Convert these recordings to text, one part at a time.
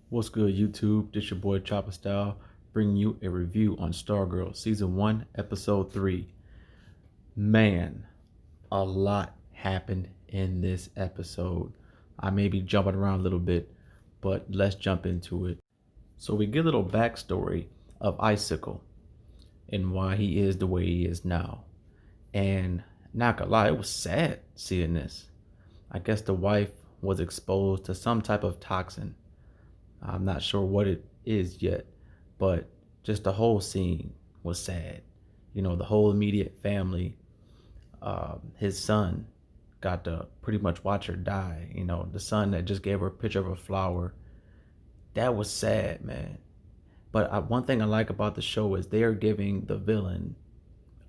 What's good, YouTube? This your boy Chopper Style, bringing you a review on Stargirl Season 1, Episode 3. Man, a lot happened in this episode. I may be jumping around a little bit, but let's jump into it. So we get a little backstory of Icicle and why he is the way he is now. And not gonna lie, it was sad seeing this. I guess the wife was exposed to some type of toxin. I'm not sure what it is yet, but just the whole scene was sad. The whole immediate family, his son got to pretty much watch her die. The son that just gave her a picture of a flower. That was sad, man. But one thing I like about the show is they are giving the villain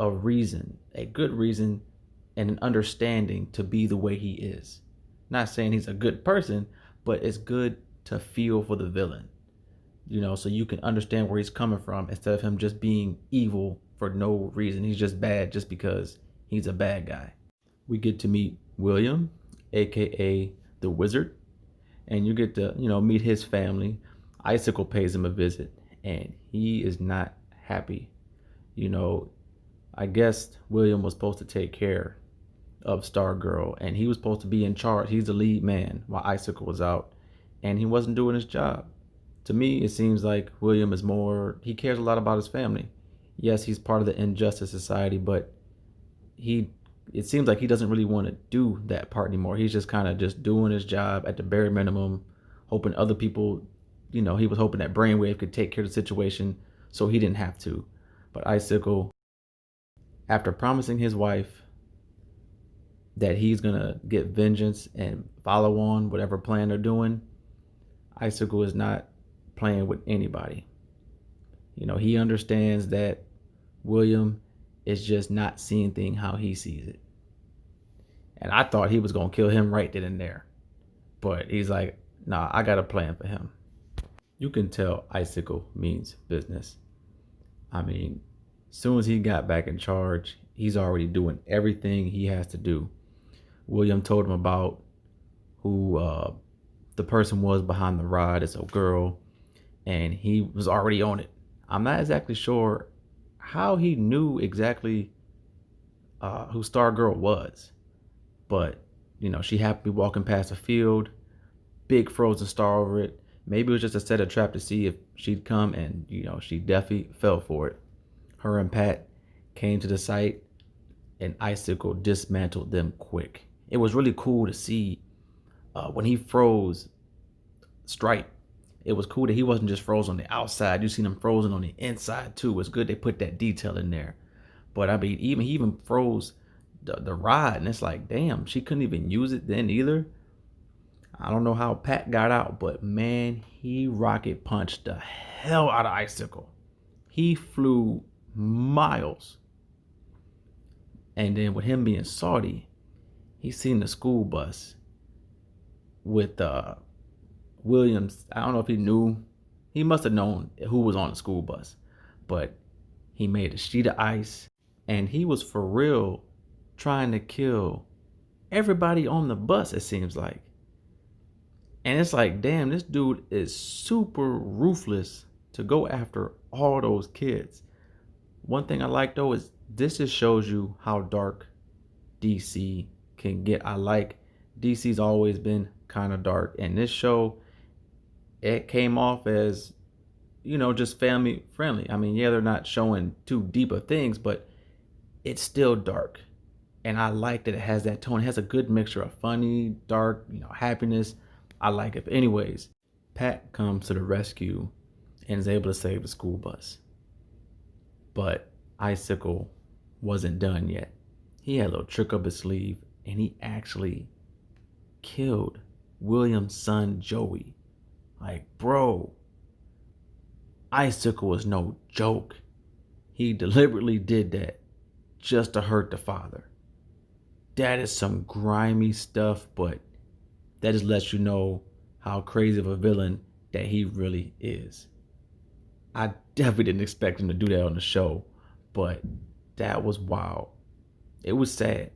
a reason, a good reason, and an understanding to be the way he is. Not saying he's a good person, but it's good to feel for the villain, so you can understand where he's coming from instead of him just being evil for no reason. He's just bad just because he's a bad guy. We get to meet William, aka the Wizard, and you get to, meet his family. Icicle pays him a visit, and he is not happy. You know, I guess William was supposed to take care of Stargirl, and he was supposed to be in charge. He's the lead man while Icicle was out, and he wasn't doing his job. To me, it seems like William is more, he cares a lot about his family. Yes, he's part of the Injustice Society, but it seems like he doesn't really want to do that part anymore. He's just kind of just doing his job at the bare minimum, hoping other people, he was hoping that Brainwave could take care of the situation so he didn't have to. But Icicle, after promising his wife that he's going to get vengeance and follow on whatever plan they're doing, Icicle is not playing with anybody. He understands that William is just not seeing things how he sees it. And I thought he was going to kill him right then and there. But he's like, nah, I got a plan for him. You can tell Icicle means business. I mean, as soon as he got back in charge, he's already doing everything he has to do. William told him about who the person was behind the ride. It's a girl, and he was already on it. I'm not exactly sure how he knew exactly who Stargirl was, but she happened to be walking past a field, big frozen star over it. Maybe it was just a set of trap to see if she'd come, and she definitely fell for it. Her and Pat came to the site, and Icicle dismantled them quick. It was really cool to see when he froze Stripe. It was cool that he wasn't just frozen on the outside. You seen him frozen on the inside too. It's good they put that detail in there. But I mean, he even froze the rod, and it's like, damn, she couldn't even use it then either. I don't know how Pat got out, but man, he rocket punched the hell out of Icicle. He flew miles. And then with him being salty, he seen the school bus with Williams. I don't know if he knew. He must have known who was on the school bus. But he made a sheet of ice. And he was for real trying to kill everybody on the bus, it seems like. And it's like, damn, this dude is super ruthless to go after all those kids. One thing I like though is this just shows you how dark DC can get. I like DC's always been kind of dark, and this show, it came off as just family friendly. I mean, yeah, they're not showing too deep of things, but it's still dark, and I like that it has that tone. It has a good mixture of funny, dark, happiness. I like it. But anyways, Pat comes to the rescue and is able to save the school bus, but Icicle wasn't done yet. He had a little trick up his sleeve, and he actually killed William's son Joey. Like, bro, Icicle was no joke. He deliberately did that just to hurt the father. That is some grimy stuff, but that just lets you know how crazy of a villain that he really is. I definitely didn't expect him to do that on the show, but that was wild. It was sad.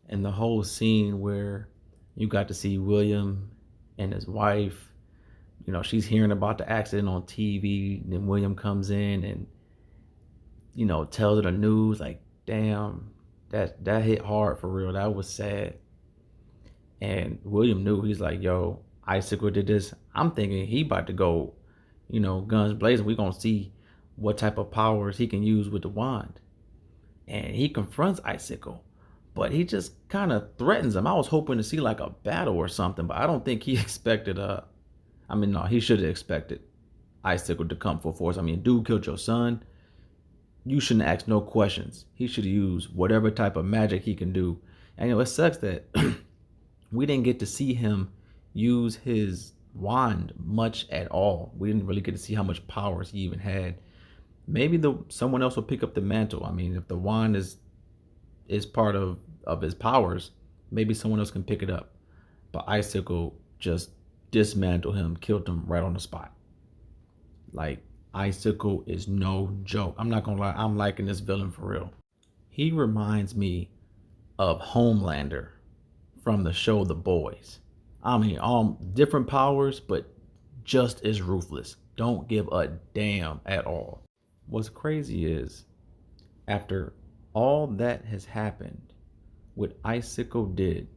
And the whole scene where you got to see William and his wife She's hearing about the accident on TV. Then William comes in and, tells her the news. Like, damn, that hit hard for real. That was sad. And William knew. He's like, yo, Icicle did this. I'm thinking he about to go, guns blazing. We gonna see what type of powers he can use with the wand. And he confronts Icicle, but he just kind of threatens him. I was hoping to see like a battle or something, but I don't think he expected no, he should have expected Icicle to come full force. I mean, dude killed your son. You shouldn't ask no questions. He should use whatever type of magic he can do. And it sucks that we didn't get to see him use his wand much at all. We didn't really get to see how much powers he even had. Maybe someone else will pick up the mantle. I mean, if the wand is part of his powers, maybe someone else can pick it up. But Icicle just dismantled him, killed him right on the spot. Like, Icicle is no joke. I'm not gonna lie, I'm liking this villain for real. He reminds me of Homelander from the show The Boys. I mean, all different powers, but just as ruthless. Don't give a damn at all. What's crazy is, after all that has happened, what Icicle did,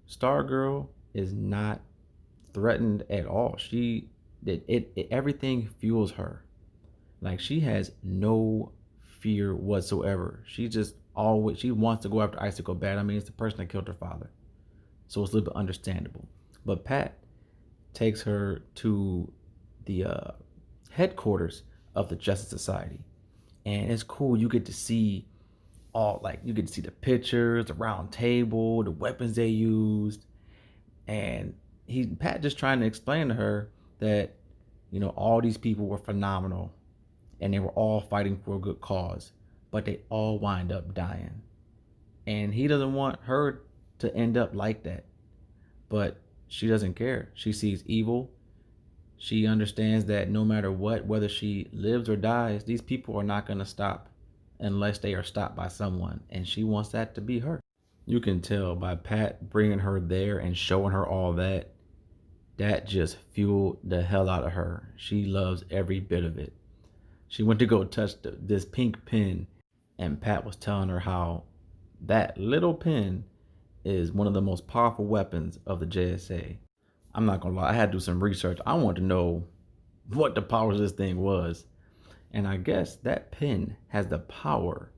Stargirl is not threatened at all. Everything fuels her. Like, she has no fear whatsoever. She wants to go after Icicle bad. I mean, it's the person that killed her father, so it's a little bit understandable. But Pat takes her to the headquarters of the Justice Society, and it's cool. You get to see the pictures, the round table, the weapons they used, and Pat just trying to explain to her that all these people were phenomenal and they were all fighting for a good cause, but they all wind up dying. And he doesn't want her to end up like that. But she doesn't care. She sees evil. She understands that no matter what, whether she lives or dies, these people are not going to stop unless they are stopped by someone. And she wants that to be her. You can tell by Pat bringing her there and showing her all that, that just fueled the hell out of her. She loves every bit of it. She went to go touch this pink pen, and Pat was telling her how that little pen is one of the most powerful weapons of the JSA. I'm not gonna lie, I had to do some research. I wanted to know what the powers of this thing was. And I guess that pen has the power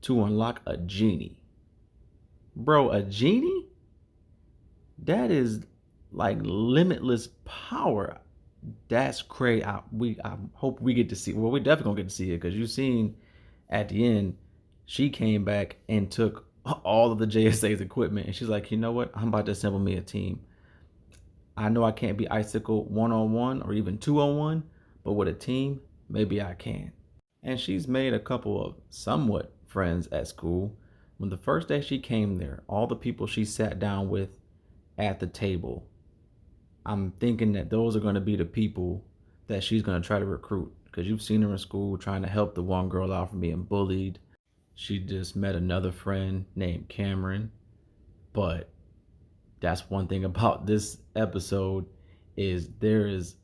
to unlock a genie. Bro, a genie? That is like limitless power. That's crazy. I hope we get to see. Well, we definitely gonna get to see it, because you've seen at the end, she came back and took all of the JSA's equipment, and she's like, you know what? I'm about to assemble me a team. I know I can't be Icicle 1-on-1 or even 2-on-1, but with a team, maybe I can. And she's made a couple of somewhat friends at school. When the first day she came there, all the people she sat down with at the table, I'm thinking that those are going to be the people that she's going to try to recruit, because you've seen her in school trying to help the one girl out from being bullied. She just met another friend named Cameron. But that's one thing about this episode, is there is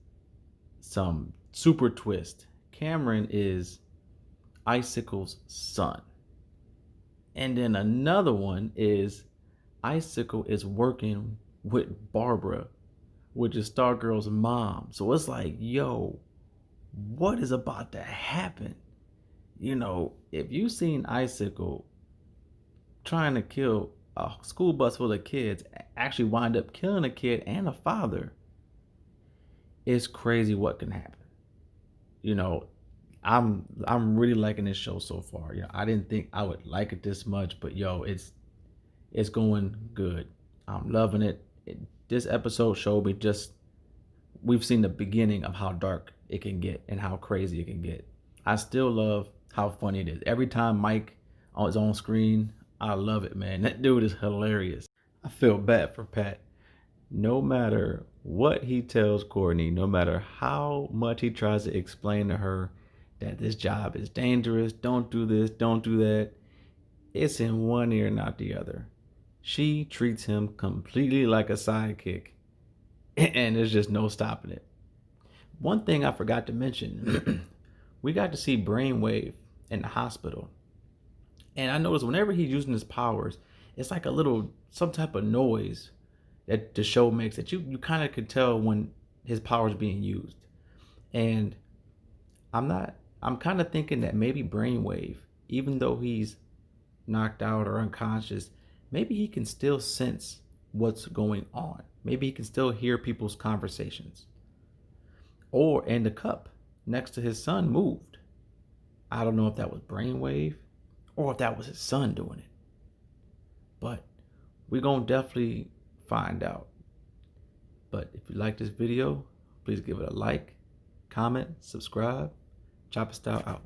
some super twist. Cameron is Icicle's son. And then another one is Icicle is working with Barbara, which is Stargirl's mom. So it's like, yo, what is about to happen? If you've seen Icicle trying to kill a school bus full of kids, actually wind up killing a kid and a father, it's crazy what can happen. I'm really liking this show so far. I didn't think I would like it this much, but it's going good. I'm loving it. This episode showed me we've seen the beginning of how dark it can get and how crazy it can get. I still love how funny it is. Every time Mike is on screen, I love it, man. That dude is hilarious. I feel bad for Pat. No matter what he tells Courtney, no matter how much he tries to explain to her that this job is dangerous, don't do this, don't do that, it's in one ear, not the other. She treats him completely like a sidekick. and there's just no stopping it. One thing I forgot to mention, we got to see Brainwave in the hospital. And I noticed whenever he's using his powers, it's like a little, some type of noise that the show makes that you kind of could tell when his powers being used. And I'm kind of thinking that maybe Brainwave, even though he's knocked out or unconscious, maybe he can still sense what's going on. Maybe he can still hear people's conversations. And the cup next to his son moved. I don't know if that was Brainwave or if that was his son doing it. But we're going to definitely find out. But if you like this video, please give it a like, comment, subscribe. Chopper Style out.